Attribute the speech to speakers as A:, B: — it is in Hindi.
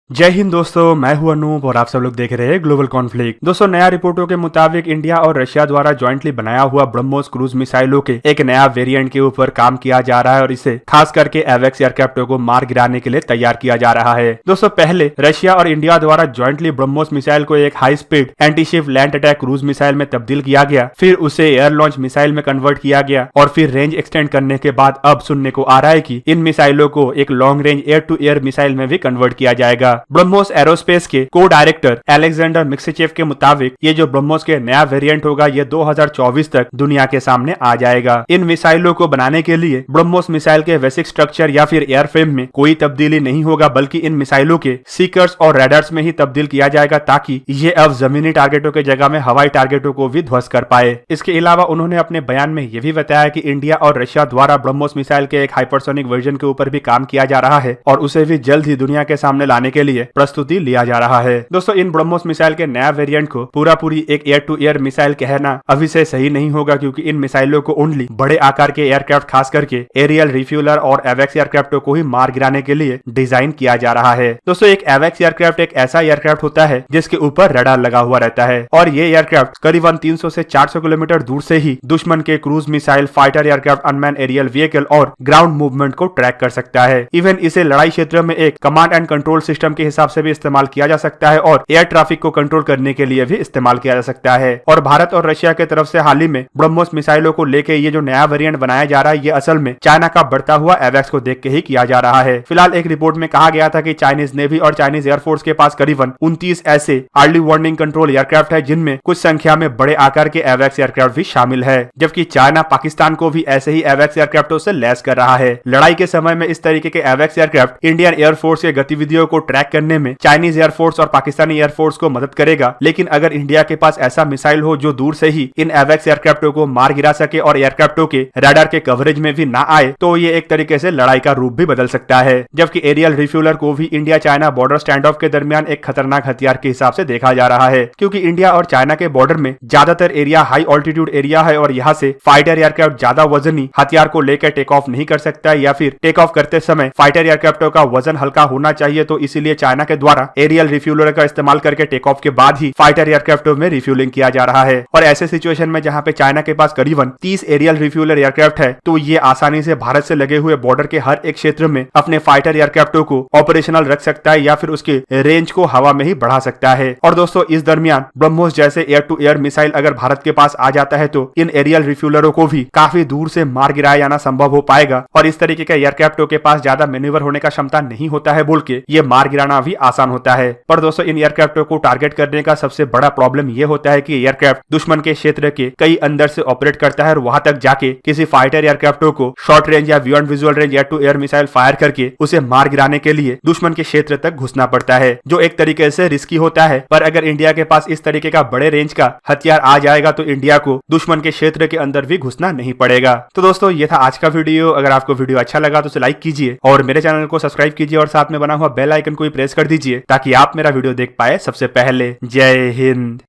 A: जय हिंद दोस्तों, मैं हूं अनूप और आप सब लोग देख रहे हैं ग्लोबल कॉन्फ्लिक्ट। दोस्तों, नया रिपोर्टों के मुताबिक इंडिया और रशिया द्वारा ज्वाइंटली बनाया हुआ ब्रह्मोस क्रूज मिसाइलों के एक नया वेरिएंट के ऊपर काम किया जा रहा है और इसे खास करके एवेक्स एयरक्राफ्टों को मार गिराने के लिए तैयार किया जा रहा है। दोस्तों, पहले रशिया और इंडिया द्वारा ज्वाइंटली ब्रह्मोस मिसाइल को एक high speed anti ship land attack cruise missile में तब्दील किया गया, फिर उसे एयर लॉन्च मिसाइल में कन्वर्ट किया गया और फिर रेंज एक्सटेंड करने के बाद अब सुनने को आ रहा है कि इन मिसाइलों को एक long range air to air missile में भी कन्वर्ट किया जाएगा। ब्रह्मोस एरोस्पेस के को डायरेक्टर अलेक्जेंडर मिक्सिचेव के मुताबिक ये जो ब्रह्मोस के नया वेरिएंट होगा ये 2024 तक दुनिया के सामने आ जाएगा। इन मिसाइलों को बनाने के लिए ब्रह्मोस मिसाइल के बेसिक स्ट्रक्चर या फिर एयरफ्रेम में कोई तब्दीली नहीं होगा, बल्कि इन मिसाइलों के सीकर्स और रडार्स में ही तब्दील किया जाएगा ताकि ये अब जमीनी टारगेटों के जगह में हवाई टारगेटों को भी ध्वस्त कर पाए। इसके अलावा उन्होंने अपने बयान में यह भी बताया कि इंडिया और रशिया द्वारा ब्रह्मोस मिसाइल के एक हाइपरसोनिक वर्जन के ऊपर भी काम किया जा रहा है और उसे भी जल्द ही दुनिया के सामने लाने के लिए प्रस्तुति लिया जा रहा है। दोस्तों, इन ब्रह्मोस मिसाइल के नया वेरिएंट को पूरी एक एयर टू एयर मिसाइल कहना अभी से सही नहीं होगा, क्योंकि इन मिसाइलों को ओनली बड़े आकार के एयरक्राफ्ट खास करके एरियल रिफ्यूलर और एवेक्स एयरक्राफ्टों को ही मार गिराने के लिए डिजाइन किया जा रहा है। दोस्तों, एक एवेक्स एयरक्राफ्ट एक ऐसा एयरक्राफ्ट होता है जिसके ऊपर रडार लगा हुआ रहता है और ये एयरक्राफ्ट करीबन 300 से 400 किलोमीटर दूर से ही दुश्मन के cruise missile, fighter aircraft, unmanned aerial vehicle और ग्राउंड मूवमेंट को ट्रैक कर सकता है। इवन इसे लड़ाई क्षेत्र में एक कमांड एंड कंट्रोल सिस्टम के हिसाब से भी इस्तेमाल किया जा सकता है और एयर ट्रैफिक को कंट्रोल करने के लिए भी इस्तेमाल किया जा सकता है। और भारत और रशिया के तरफ से हाल ही में ब्रह्मोस मिसाइलों को लेके ये जो नया वेरिएंट बनाया जा रहा है ये असल में चाइना का बढ़ता हुआ एवेक्स को देख के ही किया जा रहा है। फिलहाल एक रिपोर्ट में कहा गया था कि चाइनीज नेवी और चाइनीज एयरफोर्स के पास करीबन 29 ऐसे अर्ली वार्निंग कंट्रोल एयरक्राफ्ट है जिनमें कुछ संख्या में बड़े आकार के एवेक्स एयरक्राफ्ट भी शामिल है, जबकि चाइना पाकिस्तान को भी ऐसे ही एवेक्स एयरक्राफ्टों से लैस कर रहा है। लड़ाई के समय में इस तरीके के एवेक्स एयरक्राफ्ट इंडियन एयरफोर्स के गतिविधियों को ट्रैक करने में चाइनीज एयरफोर्स और पाकिस्तानी एयरफोर्स को मदद करेगा, लेकिन अगर इंडिया के पास ऐसा मिसाइल हो जो दूर से ही इन एवेक्स एयरक्राफ्टों को मार गिरा सके और एयरक्राफ्टों के रडार के कवरेज में भी ना आए, तो ये एक तरीके से लड़ाई का रूप भी बदल सकता है। जबकि एरियल रिफ्यूलर को भी India China border stand of के दरमियान एक खतरनाक हथियार के हिसाब से देखा जा रहा है, क्योंकि इंडिया और चाइना के बॉर्डर में ज्यादातर एरिया हाई ऑल्टीट्यूड एरिया है और यहाँ से फाइटर एयरक्राफ्ट ज्यादा वजनी हथियार को लेकर टेक ऑफ नहीं कर सकता है, या फिर टेक ऑफ करते समय फाइटर एयरक्राफ्टों का वजन हल्का होना चाहिए, तो इसीलिए चाइना के द्वारा एरियल रिफ्यूलर का इस्तेमाल करके टेक ऑफ के बाद ही फाइटर एयरक्राफ्टों में रिफ्यूलिंग किया जा रहा है। और ऐसे सिचुएशन में जहां पे चाइना के पास करीबन 30 एरियल रिफ्यूलर एयरक्राफ्ट है, तो ये आसानी से भारत से लगे हुए बॉर्डर के हर एक क्षेत्र में अपने फाइटर एयरक्राफ्टों को ऑपरेशनल रख सकता है या फिर उसके रेंज को हवा में ही बढ़ा सकता है। और दोस्तों, इस दरमियान ब्रह्मोस जैसे एयर टू एयर मिसाइल अगर भारत के पास आ जाता है तो इन एरियल रिफ्यूलरों को भी काफी दूर से मार गिराया जाना संभव हो पाएगा और इस तरीके के एयरक्राफ्टों के पास ज्यादा मैन्यूवर होने का क्षमता नहीं होता है बोल के ये मार गिराना भी आसान होता है। पर दोस्तों, इन एयरक्राफ्टों को टारगेट करने का सबसे बड़ा प्रॉब्लम ये होता है कि एयरक्राफ्ट दुश्मन के क्षेत्र के कई अंदर से ऑपरेट करता है और वहां तक जाके किसी फाइटर एयरक्राफ्टों को शॉर्ट रेंज या beyond visual range air to air missile fire करके उसे मार गिराने के लिए दुश्मन के क्षेत्र तक घुसना पड़ता है, जो एक तरीके से रिस्की होता है। पर अगर इंडिया के पास इस तरीके का बड़े रेंज का हथियार आ जाएगा तो इंडिया को दुश्मन के क्षेत्र के अंदर भी घुसना नहीं पड़ेगा। तो दोस्तों, ये था आज का वीडियो। अगर आपको वीडियो अच्छा लगा तो उसे लाइक कीजिए और मेरे चैनल को सब्सक्राइब कीजिए और साथ में बना हुआ बेल आइकन को भी प्रेस कर दीजिए ताकि आप मेरा वीडियो देख पाए सबसे पहले। जय हिंद।